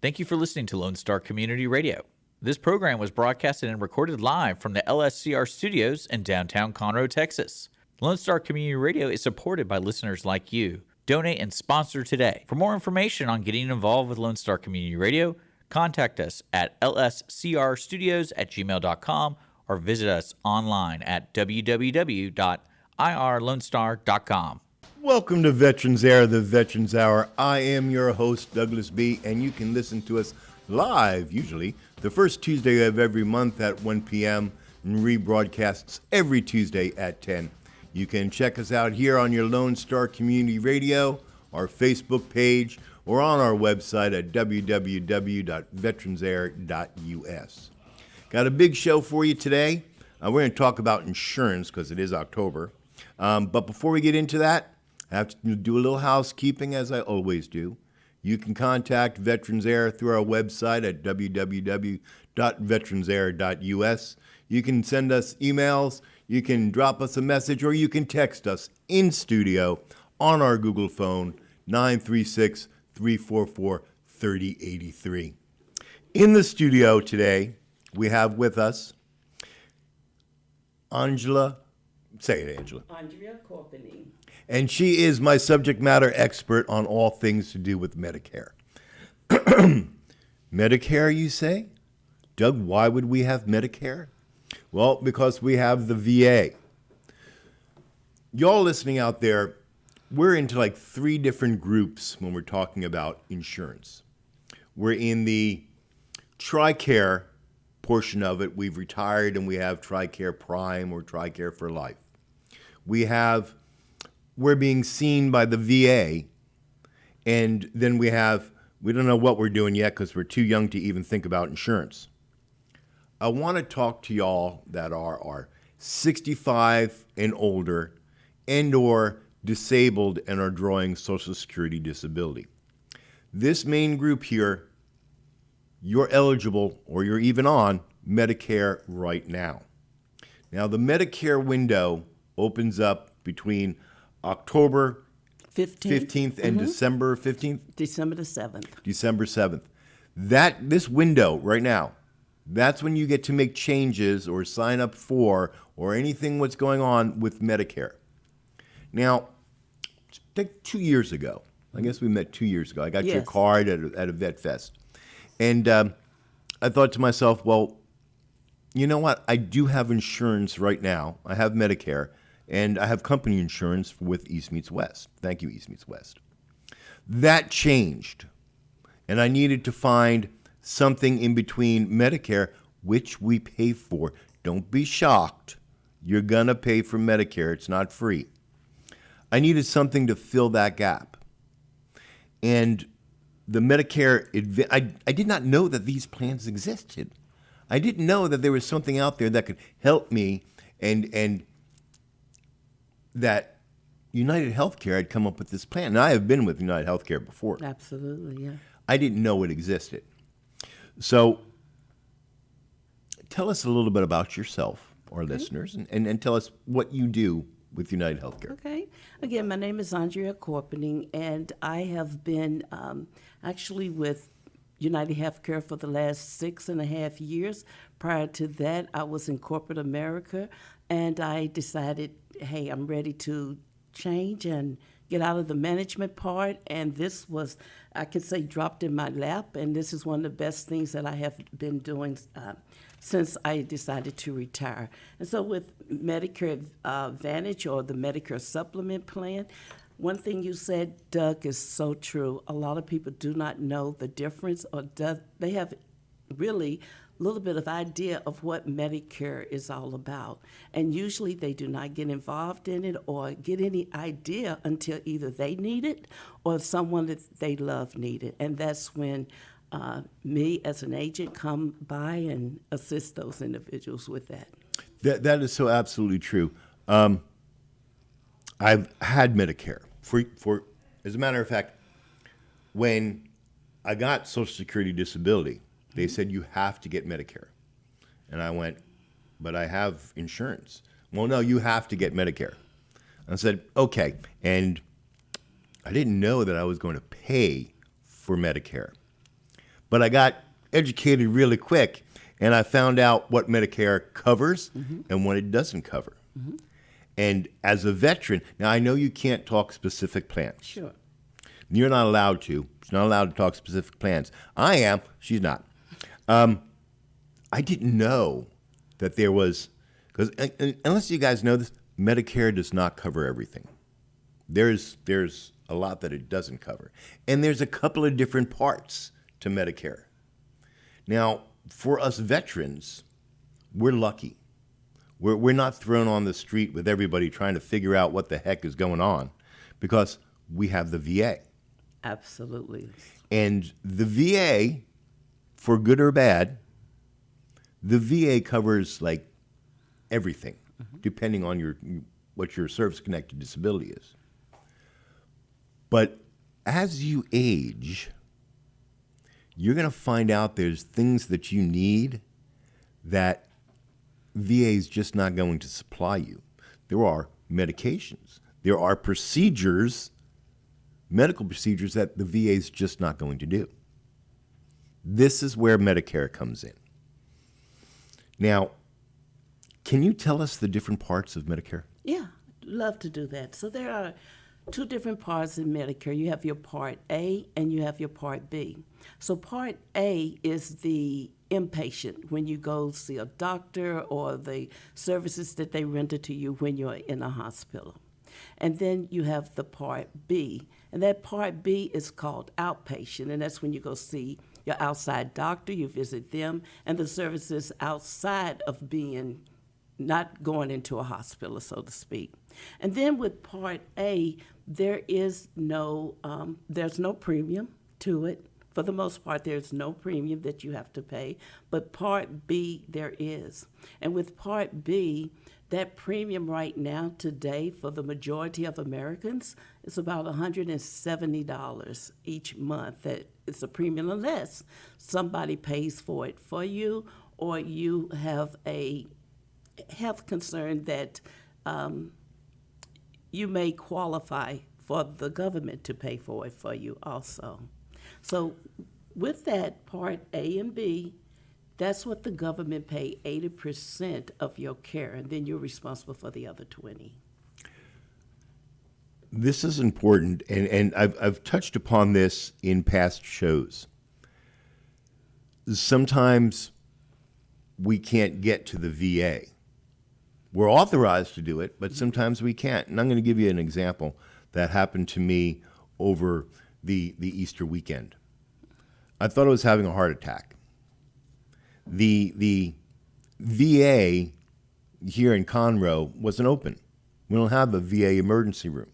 Thank you for listening to Lone Star Community Radio. This program was broadcasted and recorded live from the LSCR studios in downtown Conroe, Texas. Lone Star Community Radio is supported by listeners like you. Donate and sponsor today. For more information on getting involved with Lone Star Community Radio, contact us at lscrstudios@gmail.com or visit us online at www.irlonestar.com. Welcome to Veterans Air, the Veterans Hour. I am your host, Douglas B., and you can listen to us live, usually, the first Tuesday of every month at 1 p.m. and rebroadcasts every Tuesday at 10. You can check us out here on your Lone Star Community Radio, our Facebook page, or on our website at www.VeteransAir.us. Got a big show for you today. We're going to talk about insurance because it is October. But before we get into that, I have to do a little housekeeping, as I always do. You can contact Veterans Air through our website at www.VeteransAir.us. You can send us emails, you can drop us a message, or you can text us in studio on our Google phone, 936-344-3083. In the studio today, we have with us Angela. Say it, Angela. Andrea Corpening. And she is my subject matter expert on all things to do with Medicare. Medicare, you say? Doug, why would we have Medicare? Well, because we have the VA. Y'all listening out there, we're into like 3 different groups when we're talking about insurance. We're in the TRICARE portion of it. We've retired and we have TRICARE Prime or TRICARE for Life. We're being seen by the VA, and then we don't know what we're doing yet because we're too young to even think about insurance. I want to talk to y'all that are 65 and older and or disabled and are drawing Social Security disability. This main group here, you're eligible or you're even on Medicare right now. Now, the Medicare window opens up between October 15th and December 15th? December the 7th. December 7th. This window right now, that's when you get to make changes or sign up for or anything what's going on with Medicare. Now, like 2 years ago, I guess we met 2 years ago. I got your card at a Vet Fest. And I thought to myself, well, you know what? I do have insurance right now. I have Medicare. And I have company insurance with East Meets West. Thank you, East Meets West. That changed. And I needed to find something in between Medicare, which we pay for. Don't be shocked. You're going to pay for Medicare. It's not free. I needed something to fill that gap. And the Medicare, I did not know that these plans existed. I didn't know that there was something out there that could help me and that UnitedHealthcare had come up with this plan. And I have been with UnitedHealthcare before. Absolutely, yeah. I didn't know it existed. So tell us a little bit about yourself, our listeners, and tell us what you do with UnitedHealthcare. Okay. Again, my name is Andrea Corpening, and I have been actually with UnitedHealthcare for the last 6.5 years. Prior to that, I was in corporate America, and I decided, hey, I'm ready to change and get out of the management part. And this was, I could say, dropped in my lap. And this is one of the best things that I have been doing since I decided to retire. And so with Medicare Advantage or the Medicare Supplement Plan, one thing you said, Doug, is so true. A lot of people do not know the difference, or they have really a little bit of idea of what Medicare is all about. And usually they do not get involved in it or get any idea until either they need it or someone that they love need it. And that's when me as an agent come by and assist those individuals with that. That is so absolutely true. I've had Medicare for as a matter of fact, when I got Social Security disability, they said you have to get Medicare. And I went, but I have insurance. Well, no, you have to get Medicare. I said, okay. And I didn't know that I was going to pay for Medicare. But I got educated really quick, and I found out what Medicare covers and what it doesn't cover. And as a veteran, now I know you can't talk specific plans. Sure. You're not allowed to. She's not allowed to talk specific plans. I am. She's not. I didn't know that there was, because unless you guys know this, Medicare does not cover everything. There's a lot that it doesn't cover. And there's a couple of different parts to Medicare. Now, for us veterans, we're lucky. We're not thrown on the street with everybody trying to figure out what the heck is going on, because we have the VA. Absolutely. And the VA, for good or bad, the VA covers like everything, depending on what your service-connected disability is. But as you age, you're going to find out there's things that you need that VA is just not going to supply you. There are medications. There are procedures, medical procedures, that the VA is just not going to do. This is where Medicare comes in. Now, can you tell us the different parts of Medicare? Yeah, love to do that. So there are two different parts in Medicare. You have your Part A and you have your Part B. So Part A is the inpatient, when you go see a doctor, or the services that they render to you when you're in a hospital. And then you have the Part B, and that Part B is called outpatient, and that's when you go see your outside doctor, you visit them, and the services outside of being not going into a hospital, so to speak. And then with Part A, there's no premium to it. For the most part, there's no premium that you have to pay, but Part B there is. And with Part B, that premium right now today for the majority of Americans is about $170 each month. That it's a premium unless somebody pays for it for you, or you have a health concern that you may qualify for the government to pay for it for you also. So with that Part A and B, that's what the government pay 80% of your care, and then you're responsible for the other 20. This is important, and I've touched upon this in past shows. Sometimes we can't get to the VA. We're authorized to do it, but sometimes we can't. And I'm going to give you an example that happened to me over the Easter weekend. I thought I was having a heart attack. The VA here in Conroe wasn't open. We don't have a VA emergency room.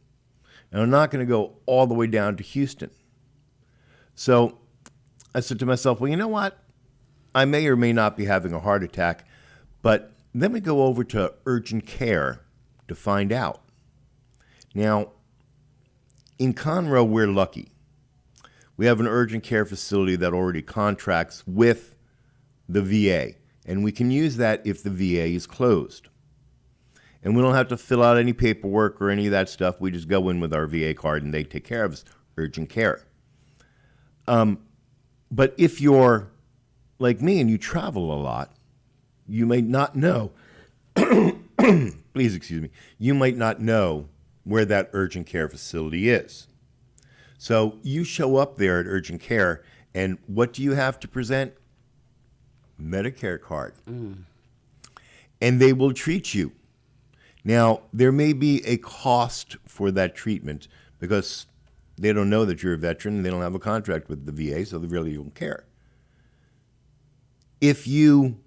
And I'm not going to go all the way down to Houston. So I said to myself, well, you know what? I may or may not be having a heart attack, but let me go over to urgent care to find out. Now, in Conroe, we're lucky. We have an urgent care facility that already contracts with the VA, and we can use that if the VA is closed. And we don't have to fill out any paperwork or any of that stuff. We just go in with our VA card and they take care of us, urgent care. But if you're like me and you travel a lot, you may not know, please excuse me, you might not know where that urgent care facility is. So you show up there at urgent care, and what do you have to present? Medicare card. And they will treat you. Now, there may be a cost for that treatment because they don't know that you're a veteran and they don't have a contract with the VA, so they really don't care. If you,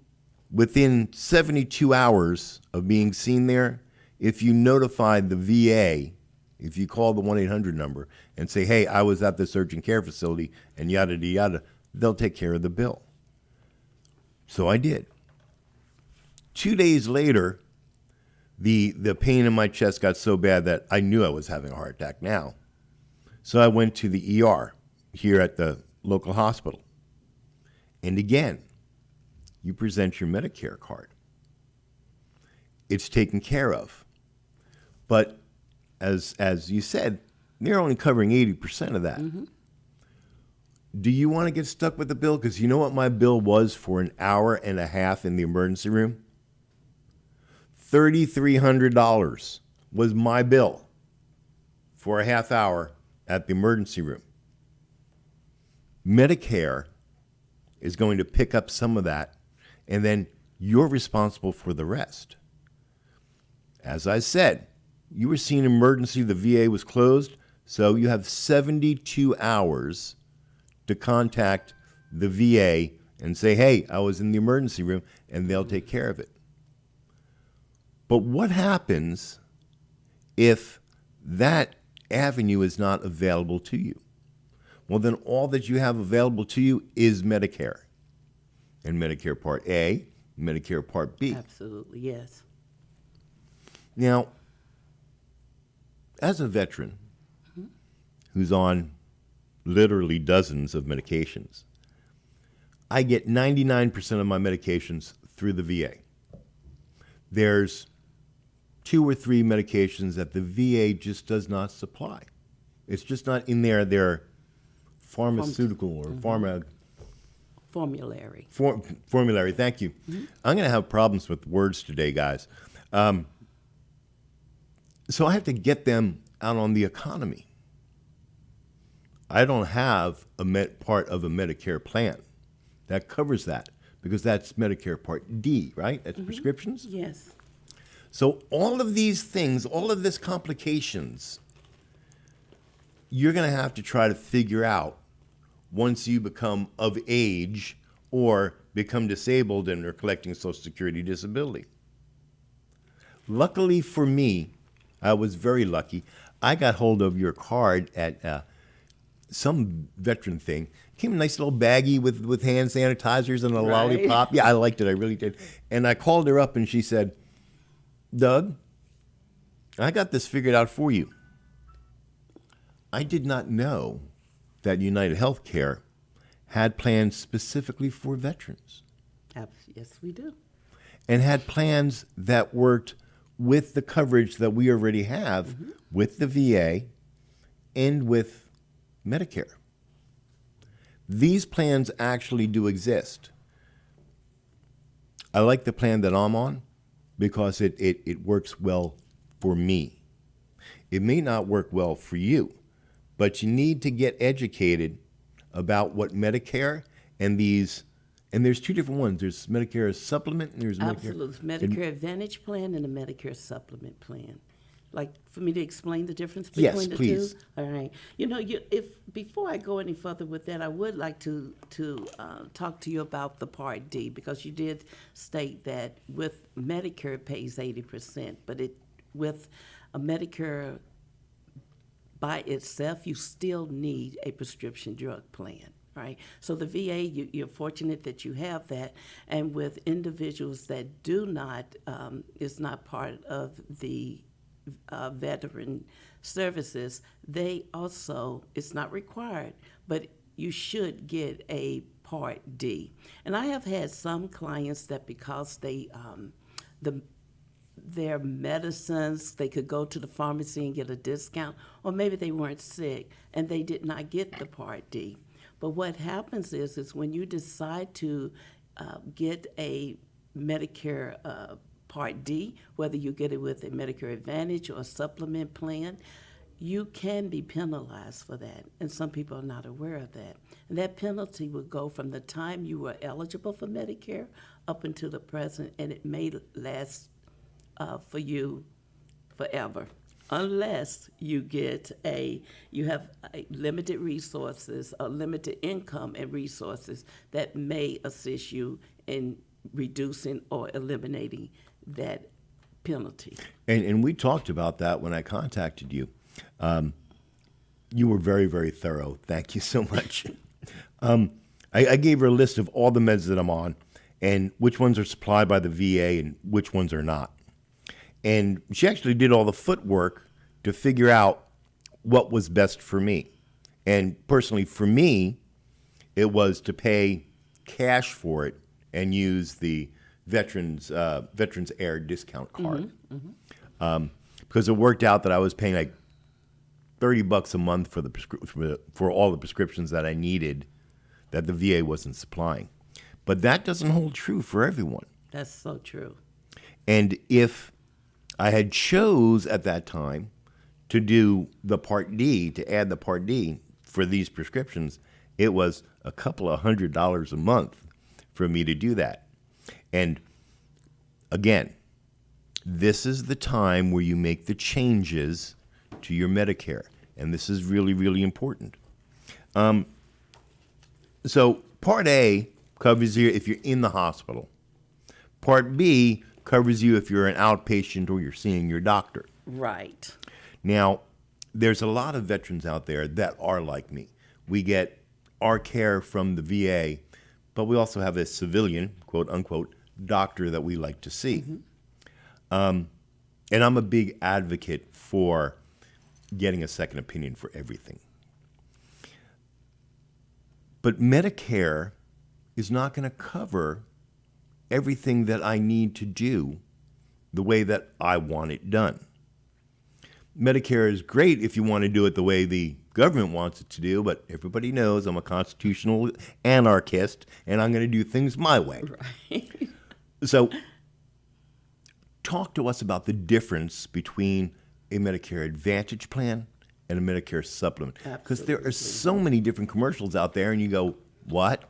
within 72 hours of being seen there, if you notify the VA, if you call the 1-800 number and say, hey, I was at this urgent care facility and yada, yada, yada, they'll take care of the bill. So I did. 2 days later, the pain in my chest got so bad that I knew I was having a heart attack now. So I went to the ER here at the local hospital. And again, you present your Medicare card. It's taken care of. But as you said, they're only covering 80% of that. Do you want to get stuck with the bill? Because you know what my bill was for an hour and a half in the emergency room? $3,300 was my bill for a half hour at the emergency room. Medicare is going to pick up some of that, and then you're responsible for the rest. As I said, you were seeing emergency, the VA was closed, so you have 72 hours to contact the VA and say, hey, I was in the emergency room, and they'll take care of it. But what happens if that avenue is not available to you? Well, then all that you have available to you is Medicare. And Medicare Part A, Medicare Part B. Absolutely, yes. Now, as a veteran who's on literally dozens of medications, I get 99% of my medications through the VA. There's 2 or 3 medications that the VA just does not supply. It's just not in their pharmaceutical or Formulary. formulary. Thank you. I'm going to have problems with words today, guys. So I have to get them out on the economy. I don't have a part of a Medicare plan that covers that because that's Medicare Part D, right? That's prescriptions. Yes. So all of these things, all of this complications, you're going to have to try to figure out once you become of age or become disabled and are collecting Social Security disability. Luckily for me, I was very lucky. I got hold of your card at some veteran thing. Came a nice little baggie with hand sanitizers and a lollipop. Yeah, I liked it. I really did. And I called her up and she said, Doug, I got this figured out for you. I did not know that UnitedHealthcare had plans specifically for veterans. Yes, we do. And had plans that worked with the coverage that we already have with the VA and with Medicare. These plans actually do exist. I like the plan that I'm on because it works well for me. It may not work well for you, but you need to get educated about what Medicare and there's 2 different ones. There's Medicare Supplement and there's Absolutely. Medicare Advantage plan and a Medicare Supplement plan. Like for me to explain the difference between the please. two? All right. You know, if before I go any further with that, I would like to talk to you about the Part D because you did state that with Medicare it pays 80%, but with a Medicare by itself, you still need a prescription drug plan. Right. So the VA, you're fortunate that you have that, and with individuals that do not, is not part of the veteran services, they also, it's not required, but you should get a Part D. And I have had some clients that because they, their medicines, they could go to the pharmacy and get a discount, or maybe they weren't sick and they did not get the Part D. But what happens is when you decide to get a Medicare Part D, whether you get it with a Medicare Advantage or a supplement plan, you can be penalized for that. And some people are not aware of that. And that penalty would go from the time you were eligible for Medicare up until the present, and it may last for you forever. Unless you you have limited resources, or limited income and resources that may assist you in reducing or eliminating that penalty. And we talked about that when I contacted you. You were very, very thorough. Thank you so much. I gave her a list of all the meds that I'm on and which ones are supplied by the VA and which ones are not. And she actually did all the footwork to figure out what was best for me. And personally, for me, it was to pay cash for it and use the VeteransAir discount card. Because it worked out that I was paying like $30 a month for all the prescriptions that I needed that the VA wasn't supplying. But that doesn't hold true for everyone. That's so true. And if I had chose at that time to do the Part D, to add the Part D for these prescriptions, it was a couple of $100 a month for me to do that. And again, this is the time where you make the changes to your Medicare. And this is really, really important. So Part A covers you if you're in the hospital. Part B covers you if you're an outpatient or you're seeing your doctor. Right. Now, there's a lot of veterans out there that are like me. We get our care from the VA, but we also have a civilian, quote unquote, doctor that we like to see. And I'm a big advocate for getting a second opinion for everything. But Medicare is not going to cover everything that I need to do the way that I want it done. Medicare is great if you want to do it the way the government wants it to do, but everybody knows I'm a constitutional anarchist and I'm going to do things my way. Right. So talk to us about the difference between a Medicare Advantage plan and a Medicare supplement. Because there are so many different commercials out there and you go, what?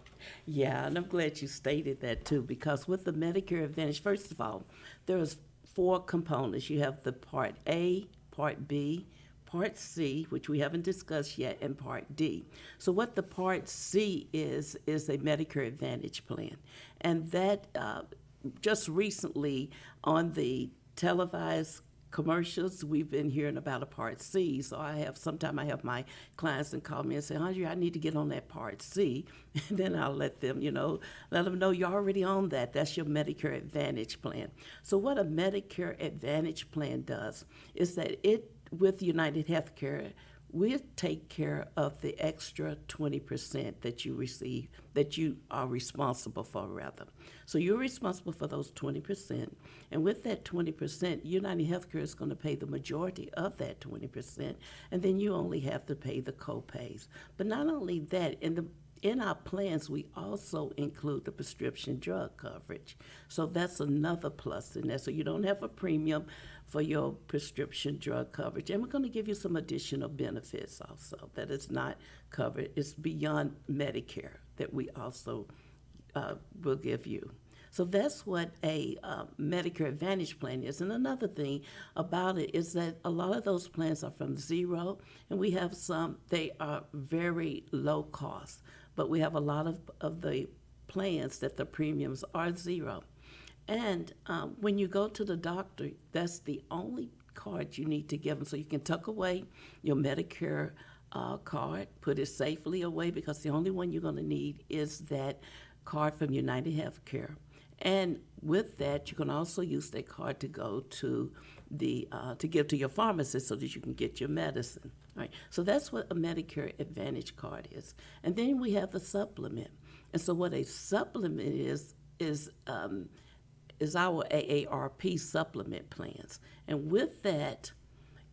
Yeah, and I'm glad you stated that too, because with the Medicare Advantage, first of all, there's 4 components. You have the Part A, Part B, Part C, which we haven't discussed yet, and Part D. So what the Part C is a Medicare Advantage plan. And that just recently on the televised commercials, we've been hearing about a Part C. So I have my clients and call me and say, Andrea, I need to get on that Part C. And then I'll let them know you're already on that. That's your Medicare Advantage plan. So what a Medicare Advantage plan does is that with UnitedHealthcare, we'll take care of the extra 20% that you receive, that you are responsible for, rather. So you're responsible for those 20%. And with that 20%, UnitedHealthcare is going to pay the majority of that 20%. And then you only have to pay the co-pays. But not only that, in our plans, we also include the prescription drug coverage. So that's another plus in there. So you don't have a premium for your prescription drug coverage. And we're going to give you some additional benefits also that is not covered. It's beyond Medicare that we also will give you. So that's what a Medicare Advantage plan is. And another thing about it is that a lot of those plans are from zero, and we have some, they are very low cost. But we have a lot of the plans that the premiums are zero. And when you go to the doctor, that's the only card you need to give them. So you can tuck away your Medicare card, put it safely away, because the only one you're going to need is that card from UnitedHealthcare. And with that, you can also use that card to go to to give to your pharmacist so that you can get your medicine. All right. So that's what a Medicare Advantage card is. And then we have the supplement. And so what a supplement is our AARP supplement plans. And with that,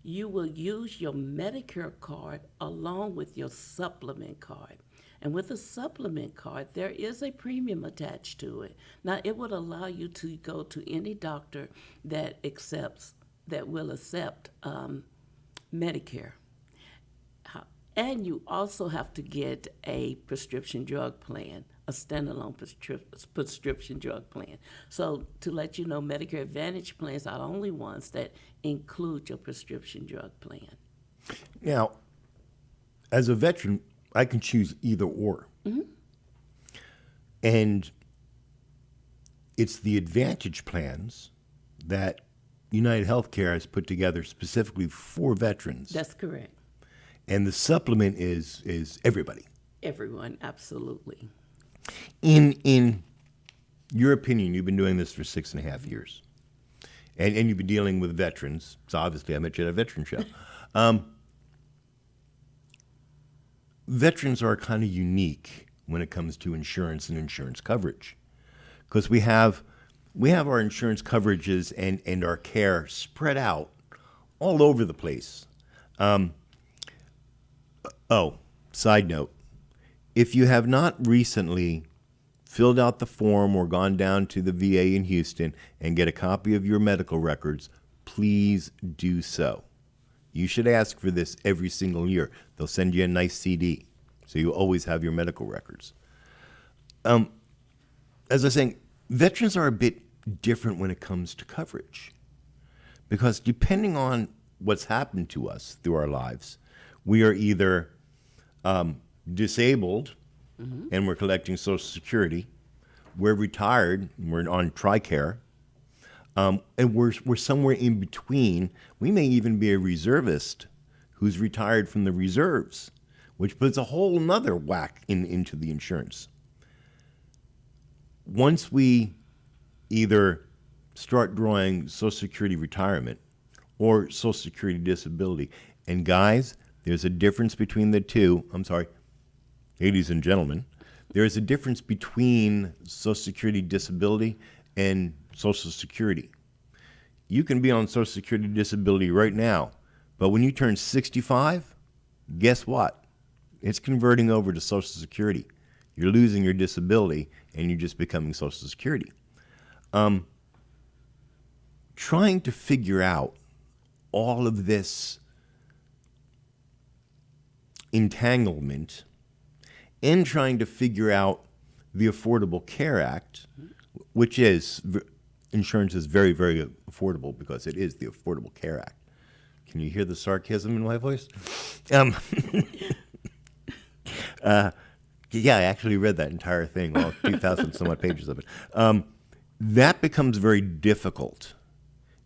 you will use your Medicare card along with your supplement card. And with a supplement card, there is a premium attached to it. Now, it would allow you to go to any doctor that will accept Medicare. And you also have to get a prescription drug plan, a standalone prescription drug plan. So to let you know, Medicare Advantage plans are the only ones that include your prescription drug plan. Now, as a veteran, I can choose either or. Mm-hmm. And it's the Advantage plans that UnitedHealthcare has put together specifically for veterans. That's correct. And the supplement is everybody. Everyone, absolutely. In your opinion, you've been doing this for 6.5 years. And you've been dealing with veterans. So obviously I met you at a veteran show. Veterans are kind of unique when it comes to insurance and insurance coverage, because we have our insurance coverages and our care spread out all over the place. Side note, If you have not recently filled out the form or gone down to the VA in Houston and get a copy of your medical records, please do so. You should ask for this every single year. They'll send you a nice CD, so you always have your medical records. As I was saying, veterans are a bit different when it comes to coverage, because depending on what's happened to us through our lives, we are either disabled and we're collecting Social Security, we're retired and we're on TRICARE, and we're somewhere in between. We may even be a reservist who's retired from the reserves, which puts a whole nother whack into the insurance. Once we either start drawing Social Security retirement or Social Security disability, and guys, there's a difference between the two. I'm sorry, ladies and gentlemen, there is a difference between Social Security disability and Social Security. You can be on Social Security disability right now, but when you turn 65, guess what? It's converting over to Social Security. You're losing your disability, and you're just becoming Social Security. Trying to figure out all of this entanglement and trying to figure out the Affordable Care Act, which is, insurance is very, very affordable because it is the Affordable Care Act. Can you hear the sarcasm in my voice? Yeah, I actually read that entire thing, all 2,000 some odd pages of it. That becomes very difficult.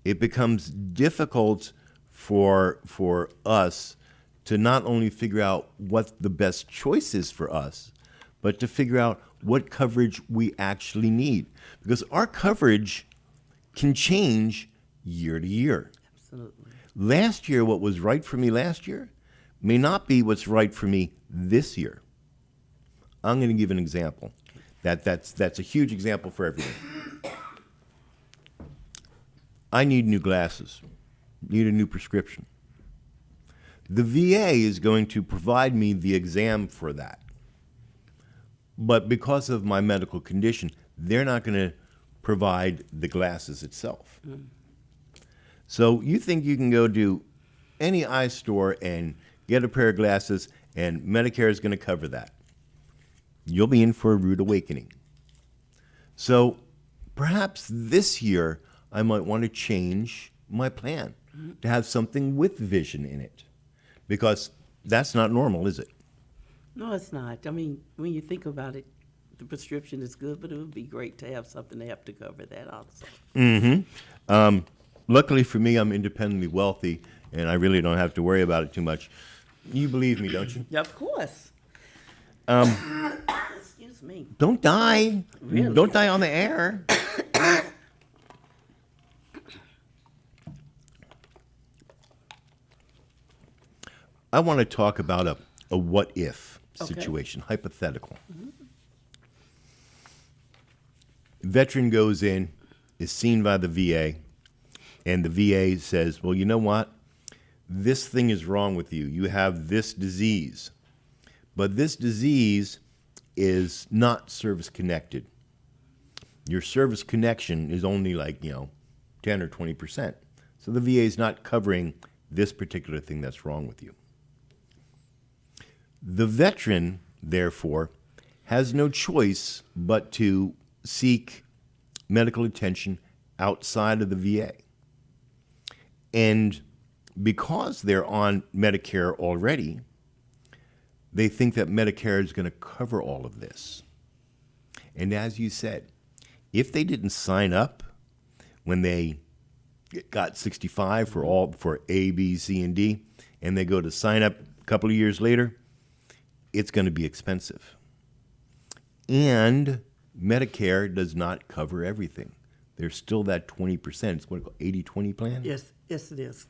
It becomes difficult for us to not only figure out what the best choice is for us, but to figure out what coverage we actually need. Because our coverage can change year to year. Absolutely. Last year, what was right for me last year may not be what's right for me this year. I'm going to give an example. That's a huge example for everything. I need new glasses, need a new prescription. The VA is going to provide me the exam for that. But because of my medical condition, they're not going to provide the glasses itself. So you think you can go to any eye store and get a pair of glasses and Medicare is going to cover that. You'll be in for a rude awakening. So perhaps this year I might want to change my plan to have something with vision in it, because that's not normal, is it? No, it's not. I mean, when you think about it, the prescription is good, but it would be great to have something to have to cover that also. Luckily for me, I'm independently wealthy, and I really don't have to worry about it too much. You believe me, don't you? Yeah, of course. Excuse me. Don't die. Really? Don't die on the air. I want to talk about a what-if situation, hypothetical. Veteran goes in, is seen by the VA, and the VA says, well, you know what? This thing is wrong with you. You have this disease. But this disease is not service-connected. Your service connection is only 10 or 20%. So the VA is not covering this particular thing that's wrong with you. The veteran, therefore, has no choice but to seek medical attention outside of the VA. And because they're on Medicare already, they think that Medicare is going to cover all of this. And as you said, if they didn't sign up when they got 65 for A, B, C, and D, and they go to sign up a couple of years later, it's going to be expensive. And Medicare does not cover everything. There's still that 20%. It's what, 80-20 plan? Yes, it is.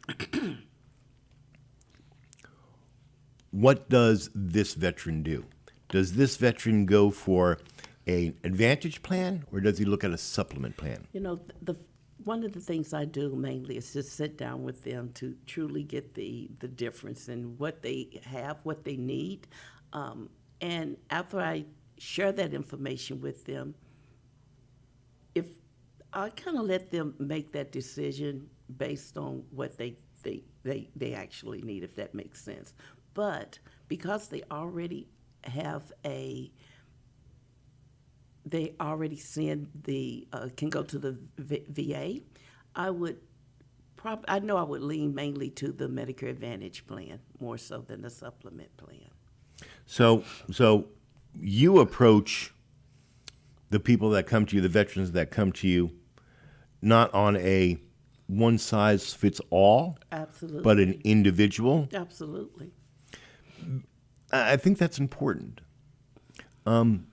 What does this veteran do? Does this veteran go for an Advantage plan, or does he look at a supplement plan? You know, one of the things I do mainly is just sit down with them to truly get the difference in what they have, what they need, And after I share that information with them, if I kind of let them make that decision based on what they actually need, if that makes sense. But because they already have they already send can go to the VA, I know I would lean mainly to the Medicare Advantage plan more so than the supplement plan. So you approach the people that come to you, the veterans that come to you, not on a one size fits all, Absolutely. but an individual. Absolutely. I think that's important. And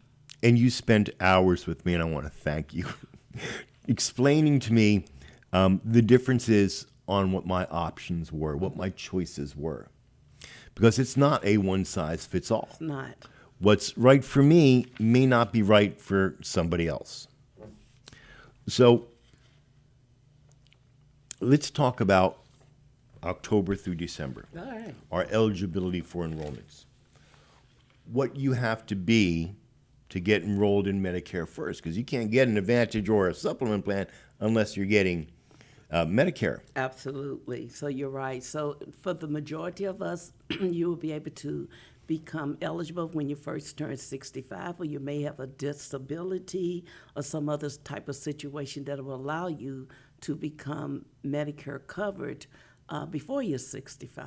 you spent hours with me, and I want to thank you, explaining to me the differences on what my options were, what my choices were. Because it's not a one size fits all. It's not. What's right for me may not be right for somebody else. So let's talk about October through December, All right. our eligibility for enrollments. What you have to be to get enrolled in Medicare first, because you can't get an Advantage or a supplement plan unless you're getting Medicare. Absolutely. So you're right. So for the majority of us, you will be able to become eligible when you first turn 65, or you may have a disability or some other type of situation that will allow you to become Medicare covered before you're 65.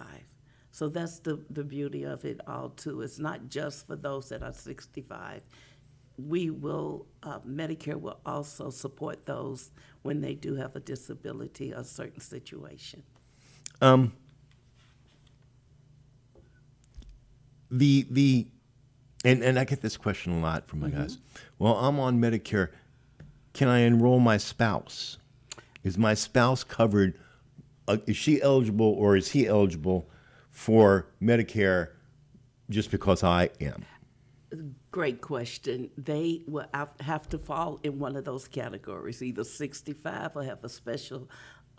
So that's the beauty of it all, too. It's not just for those that are 65. Medicare will also support those when they do have a disability or a certain situation. And I get this question a lot from my guys. Well, I'm on Medicare. Can I enroll my spouse? Is my spouse covered? Is she eligible or is he eligible for Medicare just because I am? Great question. They will have to fall in one of those categories, either 65 or have a special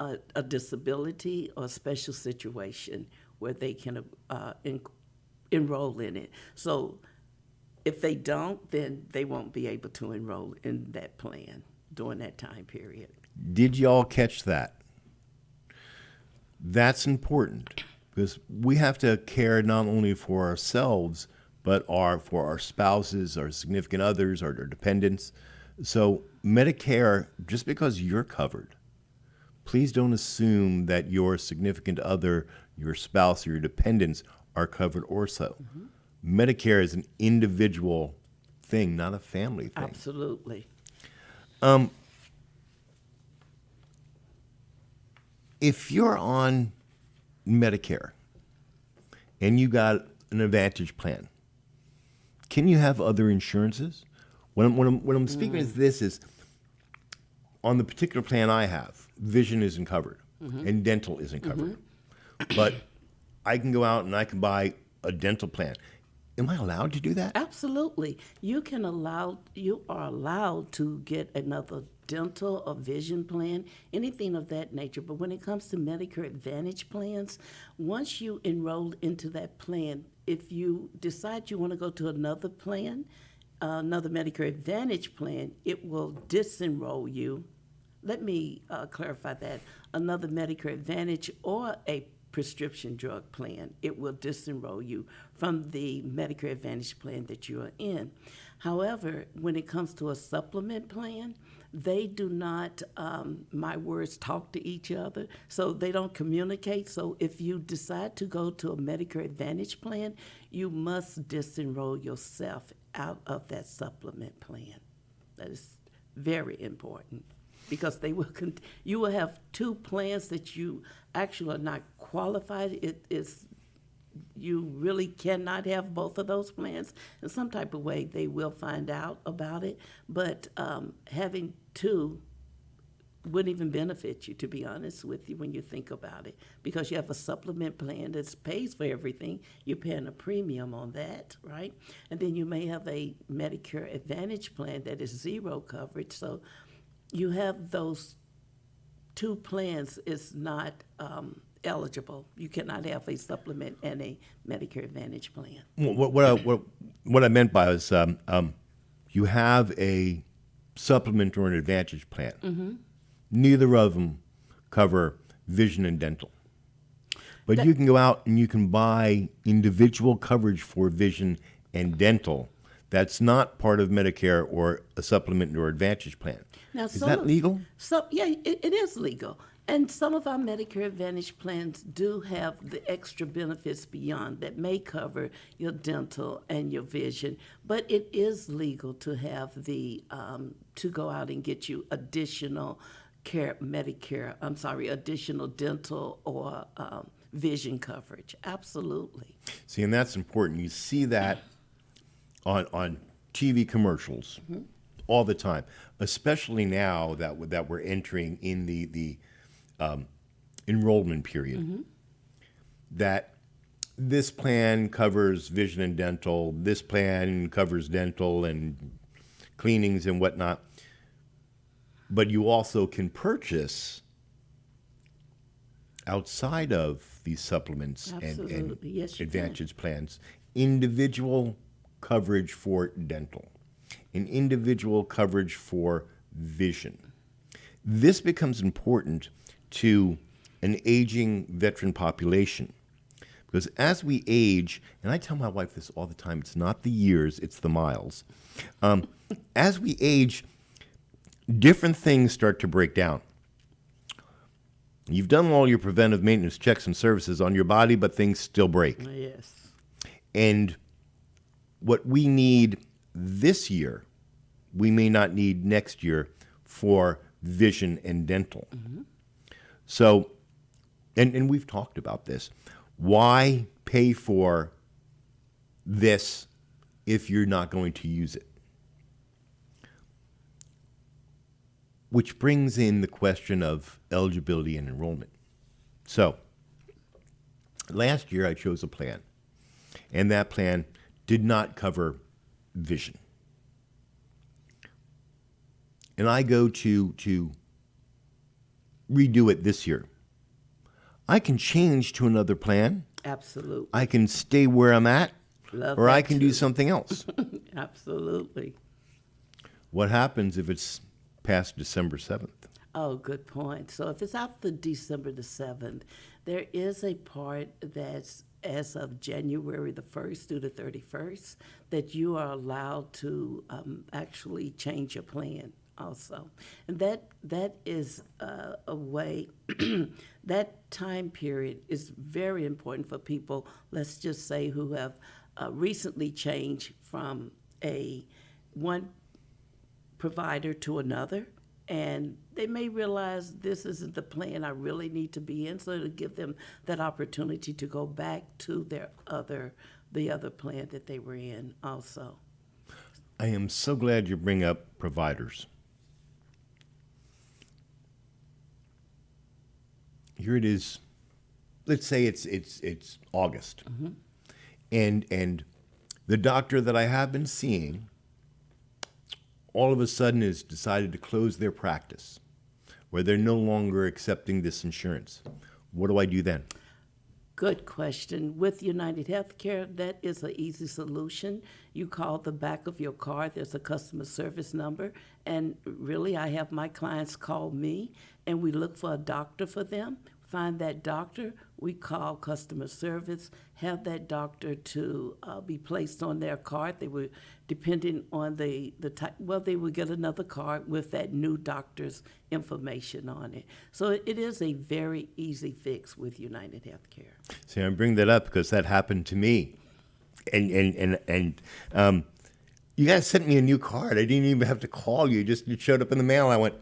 a disability or a special situation where they can enroll in it. So if they don't, then they won't be able to enroll in that plan during that time period. Did y'all catch that? That's important because we have to care not only for ourselves, but for our spouses, our significant others, our dependents. So Medicare, just because you're covered, please don't assume that your significant other, your spouse, or your dependents are covered also. Medicare is an individual thing, not a family thing. Absolutely. If you're on Medicare and you got an Advantage plan, can you have other insurances? What I'm speaking of this is, on the particular plan I have, vision isn't covered and dental isn't covered. But I can go out and I can buy a dental plan. Am I allowed to do that? Absolutely. You are allowed to get another dental or vision plan, anything of that nature. But when it comes to Medicare Advantage plans, once you enroll into that plan, if you decide you want to go to another plan, another Medicare Advantage plan, it will disenroll you. Let me clarify that. Another Medicare Advantage or a prescription drug plan, it will disenroll you from the Medicare Advantage plan that you are in. However, when it comes to a supplement plan, they do not, my words, talk to each other, so they don't communicate. So if you decide to go to a Medicare Advantage plan, you must disenroll yourself out of that supplement plan. That is very important, because you will have two plans that you actually are not qualified. You really cannot have both of those plans. In some type of way, they will find out about it. But having two wouldn't even benefit you, to be honest with you, when you think about it, because you have a supplement plan that pays for everything. You're paying a premium on that, right? And then you may have a Medicare Advantage plan that is zero coverage. So you have those two plans. It's not eligible. You cannot have a supplement and a Medicare Advantage plan. What I meant by was you have a supplement or an Advantage plan. Neither of them cover vision and dental. But you can go out and you can buy individual coverage for vision and dental. That's not part of Medicare or a supplement or Advantage plan. Now, Is that legal? Yeah, it is legal. And some of our Medicare Advantage plans do have the extra benefits beyond that may cover your dental and your vision. But it is legal to have to go out and get you additional additional dental or vision coverage. Absolutely. See, and that's important. You see that on TV commercials all the time, especially now that we're entering in the enrollment period. That this plan covers vision and dental, this plan covers dental and cleanings and whatnot, but you also can purchase outside of these supplements and Yes, you Advantage plans individual coverage for dental and individual coverage for vision. This becomes important to an aging veteran population because as we age, and I tell my wife this all the time, it's not the years, it's the miles. As we age, different things start to break down. You've done all your preventive maintenance checks and services on your body, but things still break. Yes. And what we need this year, we may not need next year for vision and dental. So, and we've talked about this. Why pay for this if you're not going to use it? Which brings in the question of eligibility and enrollment. So, last year I chose a plan, and that plan did not cover vision. And I go to redo it this year. I can change to another plan. Absolutely. I can stay where I'm at, Love or I that can too. do something else. Absolutely. What happens if it's past December 7th? Oh, good point. So if it's after December the 7th, there is a part that's as of January the 1st through the 31st that you are allowed to actually change your plan also. And that is a way, that time period is very important for people, let's just say, who have recently changed from one provider to another, and they may realize this isn't the plan I really need to be in, so it'll give them that opportunity to go back to the other plan that they were in also. I am so glad you bring up providers. Here it is. Let's say it's August, and the doctor that I have been seeing all of a sudden has decided to close their practice, where they're no longer accepting this insurance. What do I do then? Good question. With UnitedHealthcare, that is an easy solution. You call the back of your card, there's a customer service number, and really I have my clients call me, and we look for a doctor for them. Find that doctor, we call customer service, have that doctor to be placed on their card. They would, depending on the type, they would get another card with that new doctor's information on it. So it is a very easy fix with UnitedHealthcare. See, I bring that up because that happened to me, and you guys sent me a new card. I didn't even have to call you; it showed up in the mail. I went,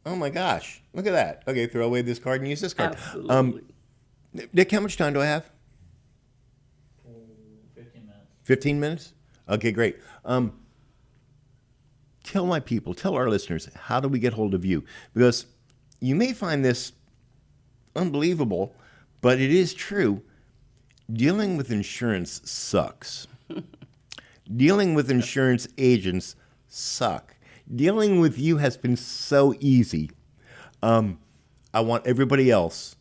oh my gosh, look at that. Okay, throw away this card and use this card. Absolutely. Nick, how much time do I have? 15 minutes. 15 minutes? Okay, great. Tell my people, tell our listeners, how do we get hold of you? Because you may find this unbelievable, but it is true. Dealing with insurance sucks. Dealing with insurance agents suck. Dealing with you has been so easy. I want everybody else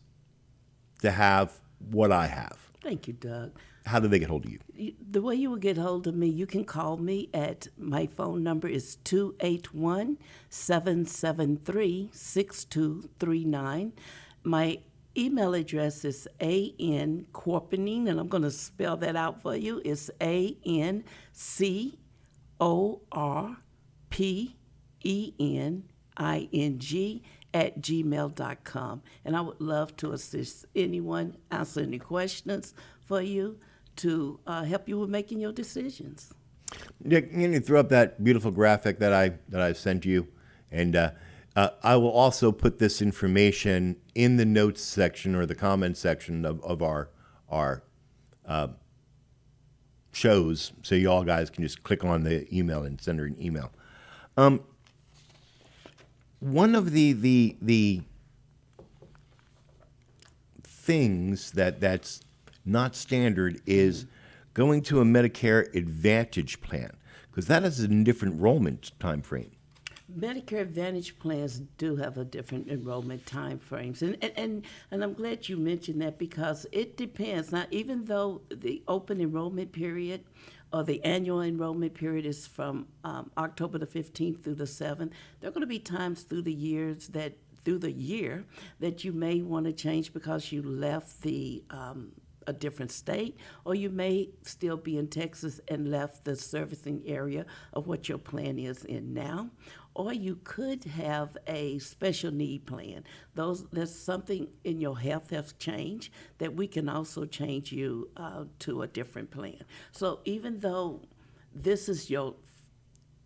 to have what I have. Thank you, Doug. How do they get hold of you? The way you will get hold of me, you can call me at my phone number is 281-773-6239. My email address is ancorpening, and I'm going to spell that out for you. It's ancorpening@gmail.com. And I would love to assist anyone, answer any questions for you, to help you with making your decisions. Nick, can you throw up that beautiful graphic that I sent you? And I will also put this information in the notes section or the comment section of our shows, so you all guys can just click on the email and send her an email. One of the things that's not standard is going to a Medicare Advantage plan, because that has a different enrollment time frame. Medicare Advantage plans do have a different enrollment time frames, and I'm glad you mentioned that, because it depends. Now, even though the open enrollment period or the annual enrollment period is from October the 15th through the 7th, there are going to be times through the year that you may want to change because you left a different state, or you may still be in Texas and left the servicing area of what your plan is in now. Or you could have a special need plan. There's something in your health has changed that we can also change you to a different plan. So even though this is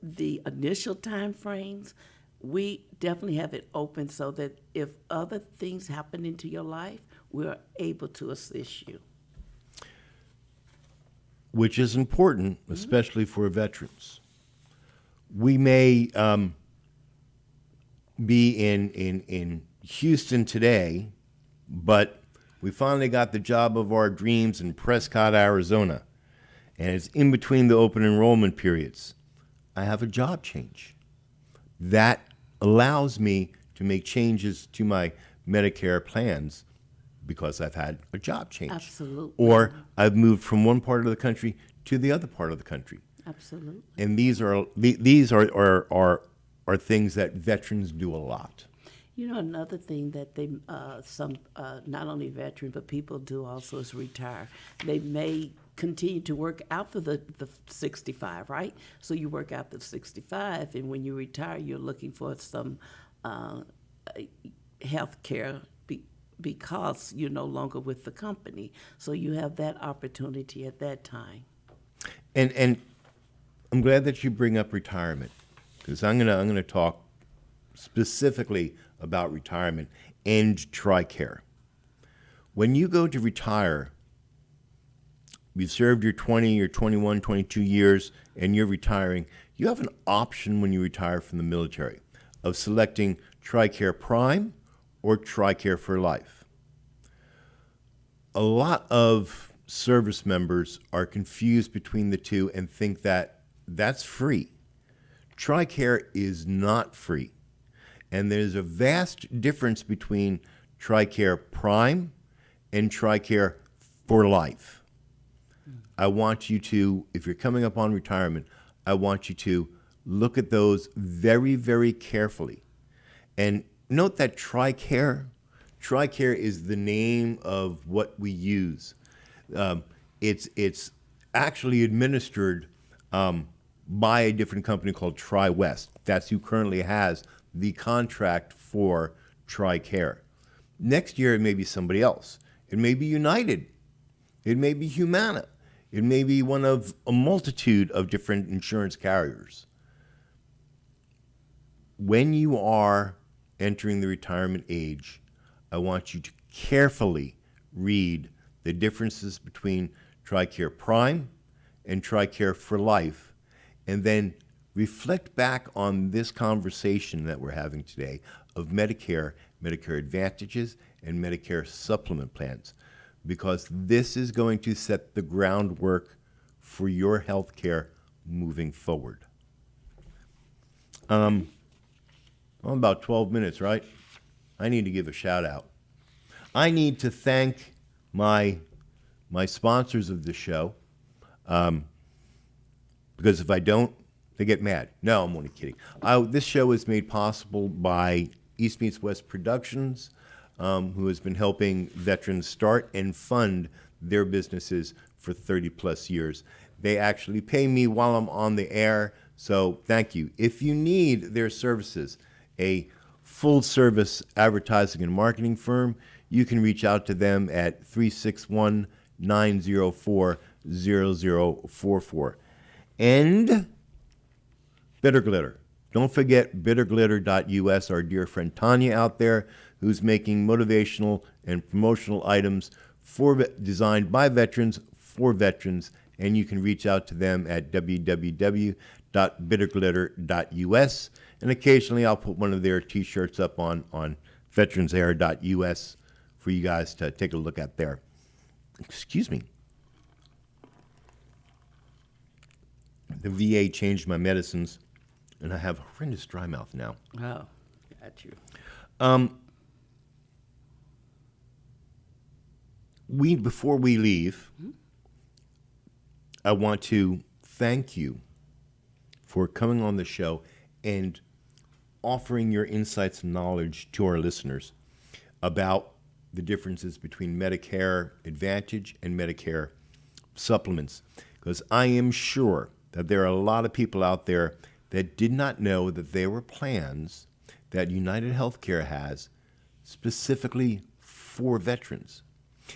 the initial time frames, we definitely have it open so that if other things happen into your life, we're able to assist you. Which is important, especially for veterans. We may be in Houston today, but we finally got the job of our dreams in Prescott, Arizona, and it's in between the open enrollment periods. I have a job change. That allows me to make changes to my Medicare plans because I've had a job change. Absolutely. Or I've moved from one part of the country to the other part of the country. Absolutely. And these are things that veterans do a lot. You know, another thing that they not only veterans but people do also is retire. They may continue to work out for the 65, right? So you work out the 65, and when you retire, you're looking for some health care because you're no longer with the company. So you have that opportunity at that time. And I'm glad that you bring up retirement, because I'm gonna talk specifically about retirement and TRICARE. When you go to retire, you've served your 20, your 21, 22 years, and you're retiring, you have an option when you retire from the military of selecting TRICARE Prime or TRICARE for Life. A lot of service members are confused between the two and think that that's free. TRICARE is not free. And there's a vast difference between TRICARE Prime and TRICARE for Life. I want you to, if you're coming up on retirement, I want you to look at those very, very carefully. And note that TRICARE is the name of what we use. It's actually administered by a different company called TriWest. That's who currently has the contract for TRICARE. Next year, it may be somebody else. It may be United. It may be Humana. It may be one of a multitude of different insurance carriers. When you are entering the retirement age, I want you to carefully read the differences between TRICARE Prime and TRICARE for Life, and then reflect back on this conversation that we're having today of Medicare, Medicare Advantages, and Medicare supplement plans, because this is going to set the groundwork for your health care moving forward. Well, about 12 minutes, right? I need to give a shout out. I need to thank my sponsors of the show, because if I don't, they get mad. No, I'm only kidding. This show is made possible by East Meets West Productions, who has been helping veterans start and fund their businesses for 30 plus years. They actually pay me while I'm on the air, so thank you. If you need their services, a full service advertising and marketing firm, you can reach out to them at 361-904-0044. And Bitter Glitter. Don't forget bitterglitter.us, our dear friend Tanya out there, who's making motivational and promotional items designed by veterans for veterans, and you can reach out to them at www.bitterglitter.us. And occasionally I'll put one of their t-shirts up on VeteransAir.us for you guys to take a look at there. Excuse me. The VA changed my medicines, and I have horrendous dry mouth now. Oh, got you. Before we leave, I want to thank you for coming on the show and offering your insights and knowledge to our listeners about the differences between Medicare Advantage and Medicare supplements. Because I am sure that there are a lot of people out there that did not know that there were plans that UnitedHealthcare has specifically for veterans.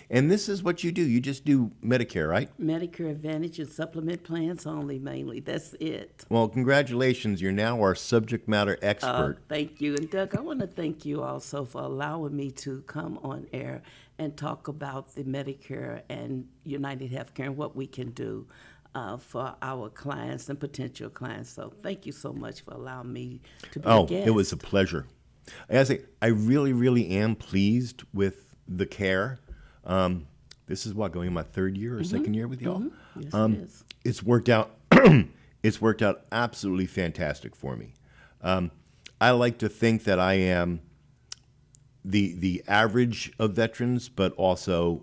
And this is what you do. You just do Medicare, right? Medicare Advantage and supplement plans only, mainly. That's it. Well, congratulations. You're now our subject matter expert. Thank you. And Doug, I want to thank you also for allowing me to come on air and talk about the Medicare and UnitedHealthcare and what we can do for our clients and potential clients. So thank you so much for allowing me to be a guest. It was a pleasure. I gotta say, I really, really am pleased with the care. This is going in my third year or second year with y'all. Yes, it is. It's worked out. It's worked out absolutely fantastic for me. I like to think that I am the average of veterans, but also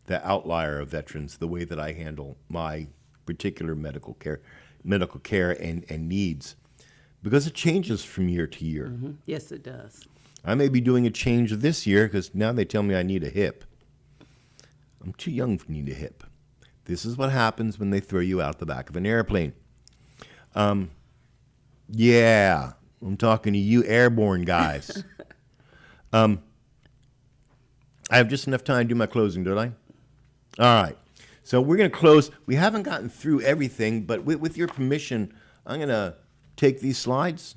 the outlier of veterans. The way that I handle my particular medical care and needs, because it changes from year to year. Yes, it does. I may be doing a change this year because now they tell me I need a hip. I'm too young to need a hip. This is what happens when they throw you out the back of an airplane. Yeah, I'm talking to you airborne guys. I have just enough time to do my closing, don't I? All right. So we're going to close. We haven't gotten through everything, but with your permission, I'm going to take these slides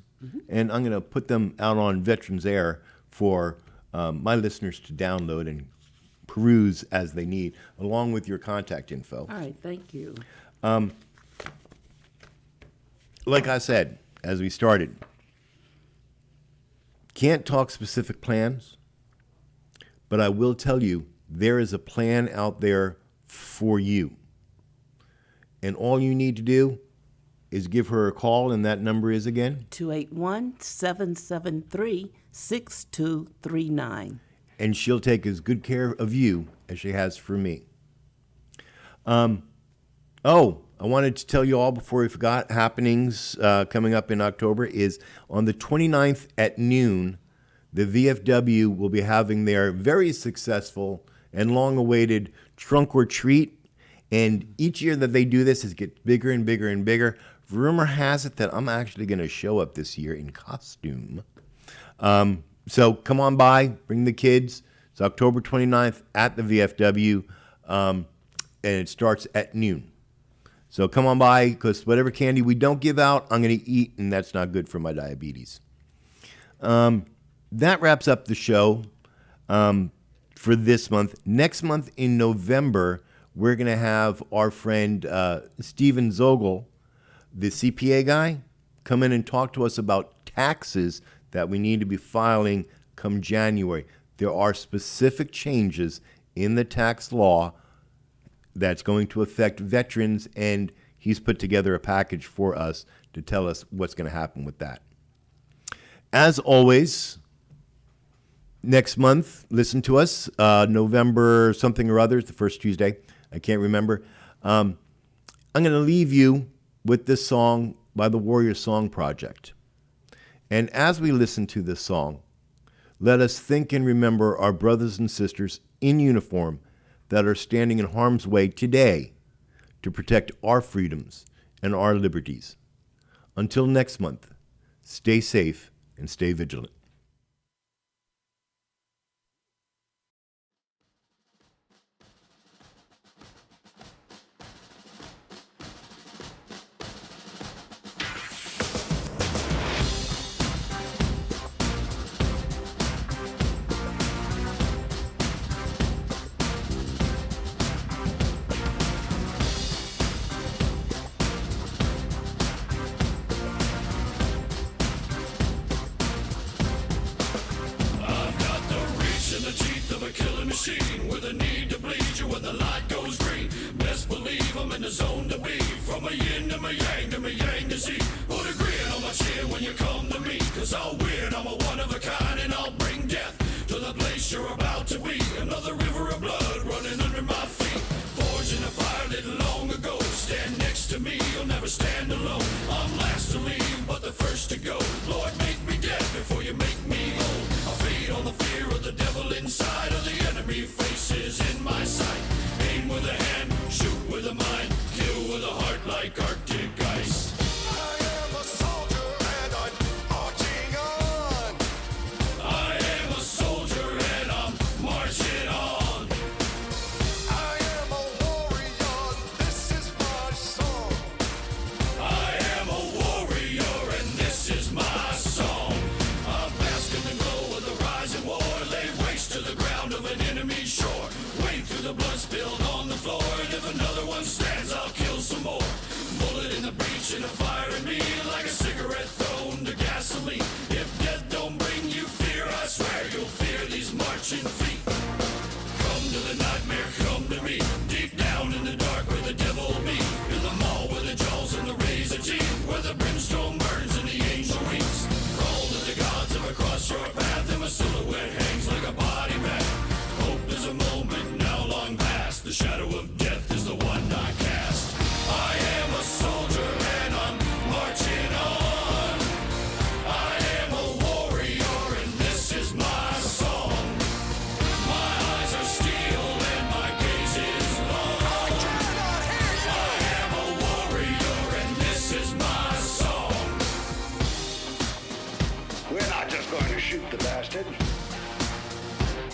and I'm going to put them out on Veterans Air for my listeners to download and peruse as they need, along with your contact info. All right, thank you. Like I said, as we started, can't talk specific plans, but I will tell you there is a plan out there for you. And all you need to do is give her a call, and that number is again? 281-773-6239. And she'll take as good care of you as she has for me. I wanted to tell you all before we forgot, happenings coming up in October is on the 29th at noon, the VFW will be having their very successful and long-awaited trunk or treat. And each year that they do this, it gets bigger and bigger and bigger. Rumor has it that I'm actually going to show up this year in costume. So come on by, bring the kids. It's October 29th at the VFW, and it starts at noon. So come on by, because whatever candy we don't give out, I'm going to eat, and that's not good for my diabetes. That wraps up the show for this month. Next month in November, we're going to have our friend Steven Zogel, the CPA guy, come in and talk to us about taxes that we need to be filing come January. There are specific changes in the tax law that's going to affect veterans, and he's put together a package for us to tell us what's going to happen with that. As always, next month, listen to us, November something or other, it's the first Tuesday. I can't remember. I'm going to leave you with this song by the Warrior Song Project. And as we listen to this song, let us think and remember our brothers and sisters in uniform that are standing in harm's way today to protect our freedoms and our liberties. Until next month, stay safe and stay vigilant. Machine with a need to bleed you when the light goes green. Best believe I'm in the zone to be. From a yin to my yang to Z. Put a grin on my chin when you come to me. Cause I'll win, I'm a one of a kind and I'll bring death to the place you're about to be. Another river of blood running under my feet. Forged in a fire lit long ago. Stand next to me, you'll never stand alone. I'm last to leave, but the first to go. Lord, make me dead before you make me old. I'll feed on the fear of the devil inside of the enemy faces in my sight. Aim with a hand, shoot with a mind, kill with a heart like Arctic ice. I am a soldier and I'm marching on. I am a soldier and I'm marching on. I am a warrior, this is my song. I am a warrior and this is my song. I bask in the glow of the rising war, lay waste to the ground of an enemy shore. Wade through the blood spilled on the floor, and if another one stands, I'll kill some more. Bullet in the breach and a fire in me, like a cigarette thrown to gasoline. If death don't bring you fear, I swear you'll fear these marching feet. Come to the nightmare, come to me. Deep down in the dark where the devil be. In the mall where the jaws and the razor teeth, where the brimstone burns and the angel weeps. Crawl to the gods of across your path, and my silhouette hangs like a body bag. Hope is a moment now long past. The shadow of death is the one I cast. I am a soldier and I'm marching on. I am a warrior and this is my song. My eyes are steel and my gaze is long. I am a warrior and this is my song. We're not just going to shoot the bastard.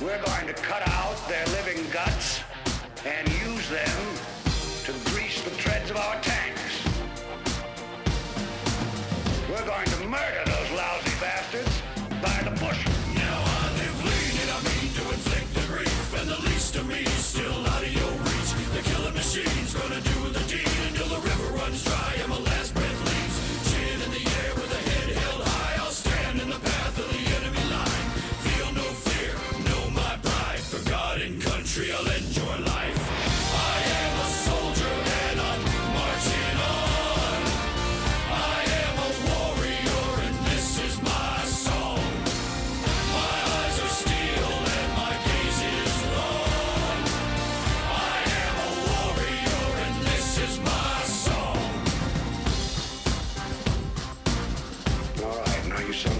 We're going to cut out their living guts and use them to grease the treads of our tanks. We're going to murder those lousy bastards by the bushel. Now I live lean and I mean to inflict the grief, and the least of me is still out of your reach. The killing machine's gonna do the deed until the river runs dry and my last breath leaves. Chin in the air with a head held high, I'll stand in the path of the enemy line. Feel no fear, know my pride. For God and country I'll end your life. I am a soldier and I'm marching on. I am a warrior and this is my song. My eyes are steel and my gaze is long. I am a warrior and this is my song. All right, now you son